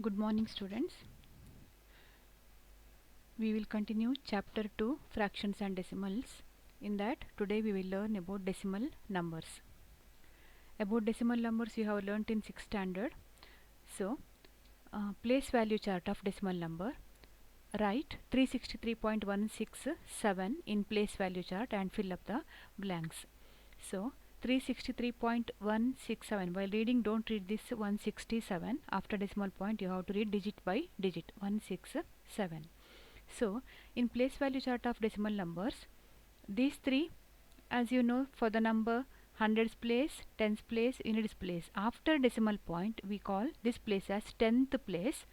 Good morning, students. We will continue chapter 2, fractions and decimals. In that, today we will learn about decimal numbers. About decimal numbers you have learnt in 6th standard. So, place value chart of decimal number. Write 363.167 in place value chart and fill up the blanks. So, 363.167. While reading, don't read this 167. After decimal point, you have to read digit by digit 167. So, in place value chart of decimal numbers, these three, as you know, for the number hundreds place, tens place, units place. After decimal point, we call this place as tenth place,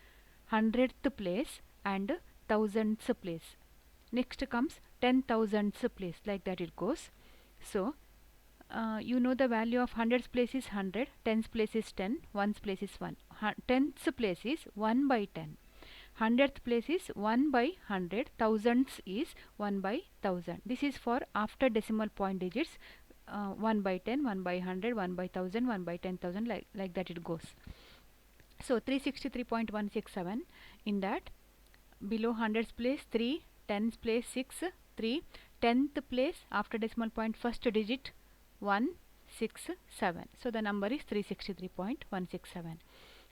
hundredth place, and thousandth place. Next comes 10,000th place, like that it goes. So, you know the value of hundreds place is 100, tens place is 10, ones place is 1. Tenths place is 1 by 10. Hundredth place is 1 by 100, thousandths is 1 by 1000. This is for after decimal point digits, 1 by 10, 1 by 100, 1 by 1000, 1 by 10,000, like that it goes. So 363.167, in that below hundreds place 3, tens place 6, 3, tenth place after decimal point first digit 1, 6, 7. So the number is 363.167.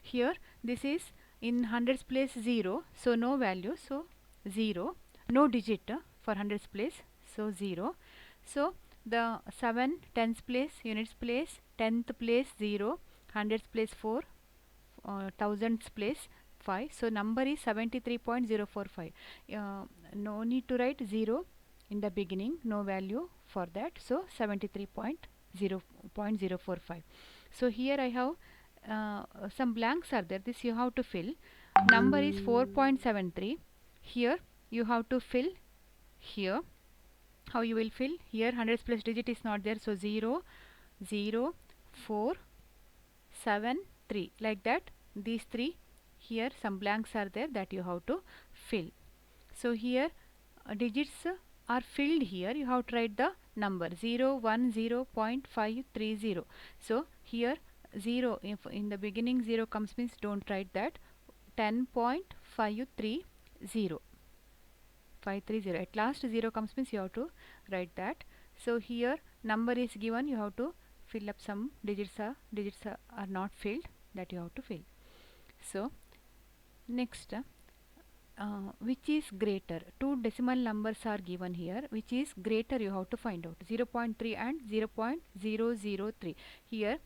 Here this is in hundreds place 0, so no value, so 0, no digit for hundreds place, so 0. So the 7, tens place, units place, tenth place 0, hundreds place 4, thousandths place 5. So number is 73.045. No need to write 0 in the beginning, no value for that. So 73.0.045. So here I have some blanks are there. This you have to fill. Number is 4.73. Here you have to fill here. How you will fill? Here hundreds place digit is not there. So 0, 0, 4, 7, 3. Like that. These three. Here some blanks are there that you have to fill. So here digits are filled here. You have to write the number 010.530. So here 0, if in the beginning 0 comes means don't write that. 10.530, 530. At last 0 comes means you have to write that. So here number is given, you have to fill up some digits are not filled, that you have to fill. So next, which is greater? Two decimal numbers are given here. Which is greater you have to find out. 0.3 and 0.003. Here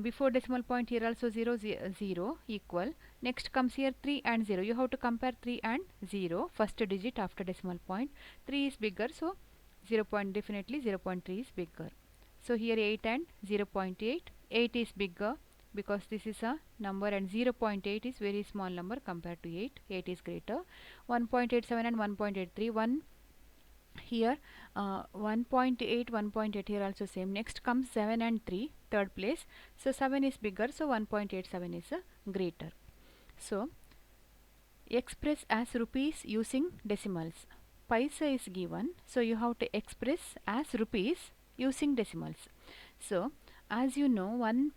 before decimal point, here also 0, 0 equal. Next comes here 3 and 0. You have to compare 3 and 0. First digit after decimal point. 3 is bigger, so 0. Definitely 0.3 is bigger. So here 8 and 0.8. 8 is bigger because this is a number, and 0.8 is very small number compared to 8. 8 is greater. 1.87 and 1.83. 1 here 1.8, 1.8 here also same. Next comes 7 and 3, third place. So 7 is bigger, so 1.87 is greater. So express as rupees using decimals. Paisa is given, so you have to express as rupees using decimals. So as you know, 1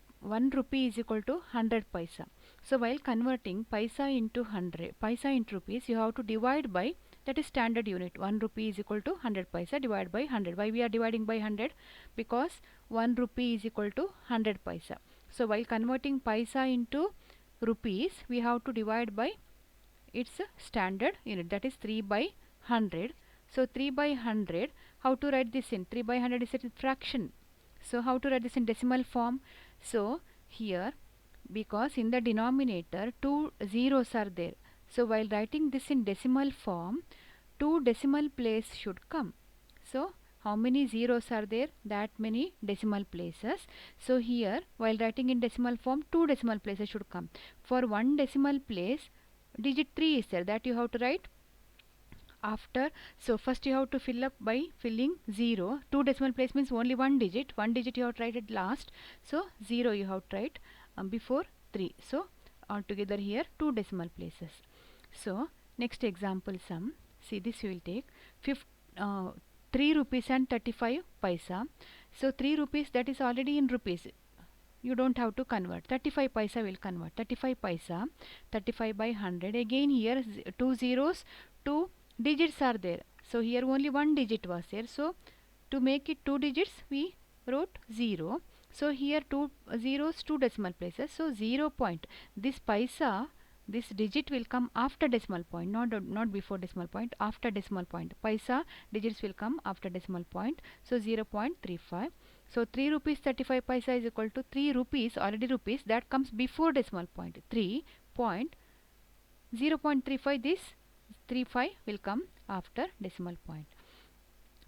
rupee is equal to 100 paisa. So while converting paisa into 100, paisa into rupees, you have to divide by, that is standard unit. 1 rupee is equal to 100 paisa divided by 100. Why we are dividing by 100? Because 1 rupee is equal to 100 paisa. So while converting paisa into rupees, we have to divide by its standard unit, that is 3 by 100. So 3 by 100, how to write this in? 3 by 100 is a fraction. So how to write this in decimal form? So here, because in the denominator 2 zeros are there, so while writing this in decimal form, 2 decimal place should come. So how many zeros are there? That many decimal places. So here, while writing in decimal form, 2 decimal places should come. For 1 decimal place, digit 3 is there, that you have to write after. So first you have to fill up by filling 0. 2 decimal place means only 1 digit. 1 digit you have to write at last. So 0 you have to write before 3. So altogether here 2 decimal places. So next example sum. See, this you will take 3 rupees and 35 paisa. So 3 rupees, that is already in rupees. you don't have to convert. 35 paisa will convert. 35 paisa, 35 by 100. Again here 2 zeros, 2 digits are there. So here only one digit was there. So to make it 2 digits we wrote 0. So here 2 zeros, 2 decimal places. So 0 point. This paisa, this digit will come after decimal point, not before decimal point, after decimal point. Paisa digits will come after decimal point. So 0.35. So 3 rupees 35 paisa is equal to 3 rupees, already rupees, that comes before decimal point. 0.35, this 35 will come after decimal point.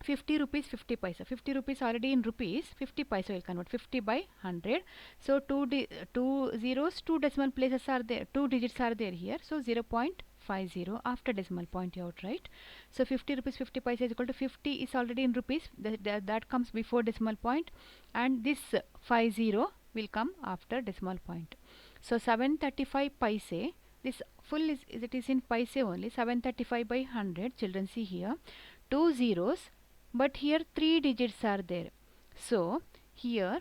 50 rupees 50 paisa. 50 rupees already in rupees. 50 paisa will convert. 50 by 100. So 2 zeros, 2 decimal places are there. 2 digits are there here. So 0.50 after decimal point you out, right? So 50 rupees 50 paisa is equal to 50 is already in rupees. That comes before decimal point. And this 50 will come after decimal point. So 735 paise. This full is it is in paise only. 735 by 100. Children see here. 2 zeros. But here 3 digits are there. So here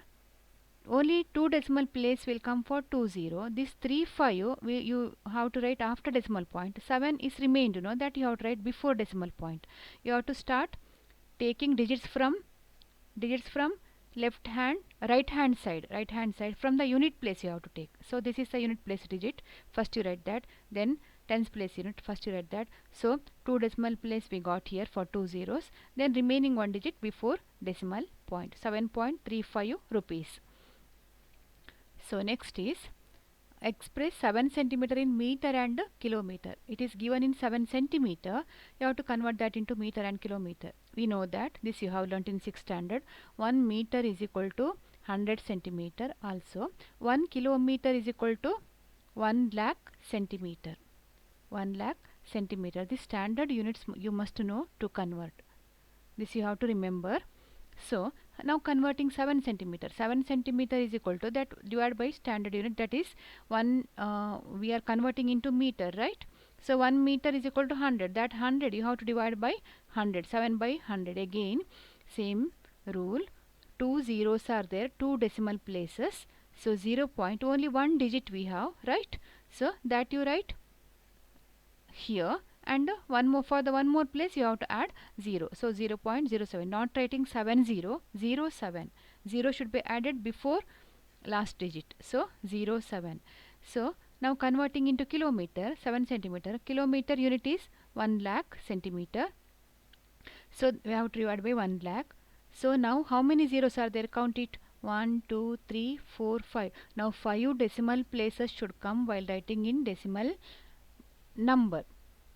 only 2 decimal place will come for 20. This 35 you have to write after decimal point. 7 is remained, you know, that you have to write before decimal point. You have to start taking digits from right hand side from the unit place you have to take. So this is the unit place digit. First you write that, then tens place unit, first you write that. So 2 decimal place we got here for 2 zeros, then remaining 1 digit before decimal point. 7.35 rupees. So next is express 7 centimeter in meter and kilometer. It is given in 7 centimeter. You have to convert that into meter and kilometer. We know that this you have learnt in 6th standard. 1 meter is equal to 100 centimeter. Also 1 kilometer is equal to 1 lakh centimeter. 1 lakh centimeter. The standard units you must know to convert. This you have to remember. So now converting 7 centimeter. 7 centimeter is equal to that divided by standard unit, that is 1. We are converting into meter, right? So 1 meter is equal to 100. That 100 you have to divide by 100. 7 by 100. Again same rule. 2 zeros are there, 2 decimal places. So 0 point, only 1 digit we have, right? So that you write here. And one more, for the one more place you have to add 0. So 0.07, not writing 70, 07. 0 should be added before last digit. So 07. So now converting into kilometer, 7 centimeter. Kilometer unit is 1 lakh centimeter. So we have to divide by 1 lakh. So now how many zeros are there? Count it. 1, 2, 3, 4, 5. Now 5 decimal places should come while writing in decimal number.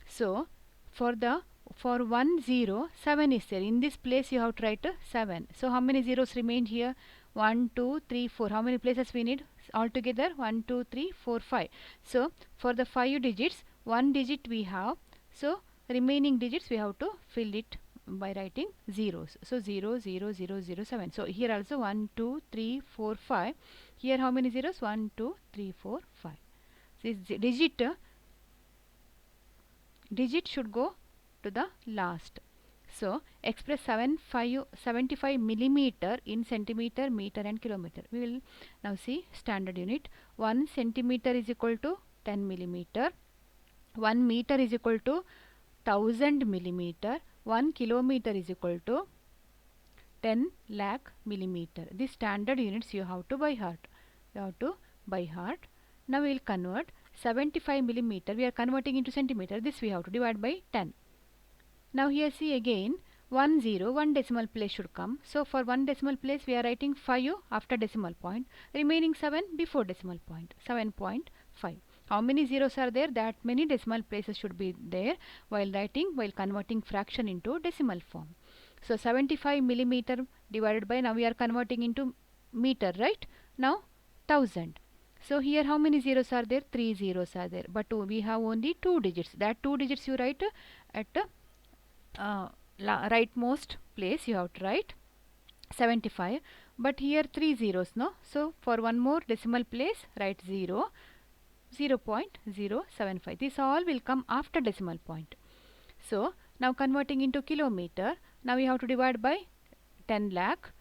So for 1 0, 7 is there. In this place you have to write 7. So how many zeros remained here? 1, 2, 3, 4. How many places we need? Altogether 1, 2, 3, 4, 5. So for the 5 digits, 1 digit we have. So remaining digits we have to fill it by writing zeros. So 0, 0, 0, 0, 7. So here also 1, 2, 3, 4, 5. Here how many zeros? 1, 2, 3, 4, 5. This digit should go to the last. So express 75 millimeter in centimeter, meter and kilometer. We will now see standard unit. 1 centimeter is equal to 10 millimeter. 1 meter is equal to 1000 millimeter. 1 kilometer is equal to 10 lakh millimeter. These standard units you have to by heart. Now we will convert 75 millimeter. We are converting into centimeter. This we have to divide by 10. Now here see again 1 0, 1 decimal place should come. So for 1 decimal place we are writing 5 after decimal point. Remaining 7 before decimal point. 7.5. How many zeros are there? That many decimal places should be there while converting fraction into decimal form. So 75 millimeter divided by, now we are converting into meter, right? Now 1000. So here how many zeros are there? 3 zeros are there. But we have only 2 digits. That 2 digits you write at rightmost place you have to write 75. But here 3 zeros, no? So for one more decimal place write 0. 0.075. This all will come after decimal point. So now converting into kilometer. Now we have to divide by 10 lakh.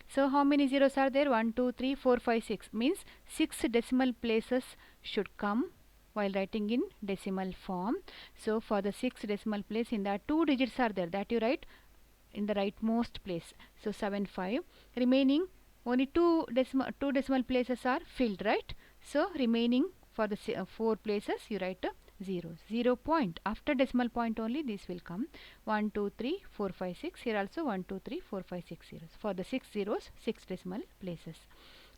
So how many zeros are there? 1, 2, 3, 4, 5, 6. Means 6 decimal places should come while writing in decimal form. So for the 6 decimal place, in that 2 digits are there, that you write in the rightmost place. So 7, 5. Remaining only two decimal places are filled, right? So remaining for the 4 places you write a 0. 0 point. After decimal point only this will come. 1, 2, 3, 4, 5, 6. Here also 1, 2, 3, 4, 5, 6 zeros. For the 6 zeros, 6 decimal places.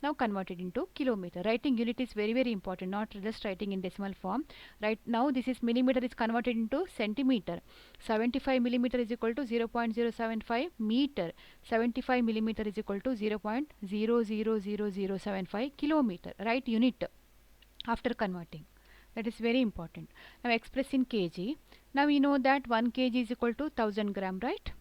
Now convert it into kilometer. Writing unit is very very important, not just writing in decimal form. Right now this is millimeter is converted into centimeter. 75 millimeter is equal to 0.075 meter. 75 millimeter is equal to 0.000075 kilometer. Write unit after converting. That is very important. Now express in kg. Now we know that 1 kg is equal to 1000 gram, right?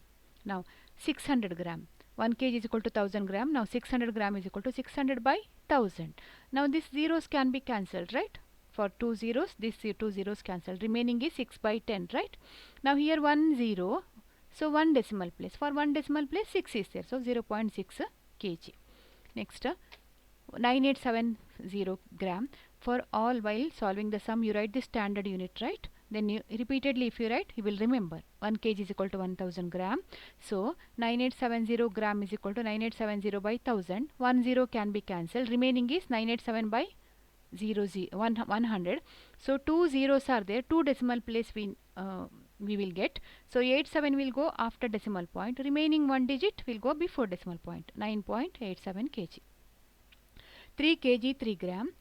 Now 600 gram. 1 kg is equal to 1000 gram. Now 600 gram is equal to 600 by 1000. Now these zeros can be cancelled, right? For 2 zeros, these 2 zeros cancelled. Remaining is 6 by 10, right? Now here 1 0. So 1 decimal place. For 1 decimal place 6 is there. So 0.6 kg. Next 9870 gram. For all, while solving the sum you write the standard unit, right? Then you repeatedly if you write, you will remember 1 kg is equal to 1000 gram. So 9870 gram is equal to 9870 by 1000. 1 0 can be cancelled. Remaining is 987 by 100. So 2 zeros are there. 2 decimal place we will get. So 87 will go after decimal point. Remaining 1 digit will go before decimal point. 9.87 kg. 3 kg 3 gram.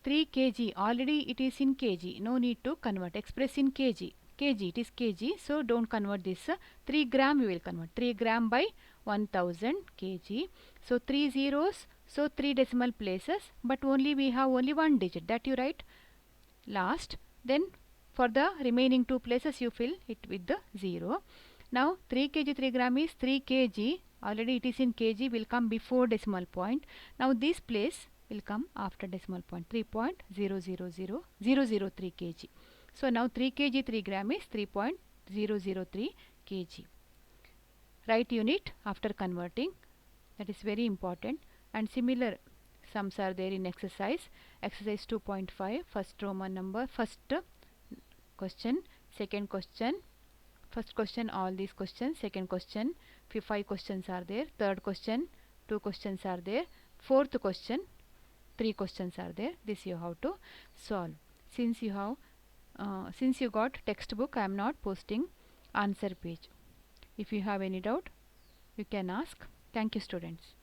3 kg, already it is in kg, no need to convert. Express in kg. Kg, it is kg, so don't convert this. 3 gram we will convert. 3 gram by 1000 kg. So 3 zeros, so 3 decimal places, but only we have only 1 digit, that you write last. Then for the remaining 2 places you fill it with the 0. Now 3 kg 3 gram is 3 kg, already it is in kg, will come before decimal point. Now this place will come after decimal point, 3.000003 kg. So now 3 kg 3 gram is 3.003 kg. Write unit after converting, that is very important. And similar sums are there in exercise 2.5. first Roman number, first question, second question, first question all these questions, second question 5 questions are there, third question 2 questions are there, fourth question 3 questions are there. This you have to solve. Since you got textbook, I am not posting answer page. If you have any doubt, you can ask. Thank you, students.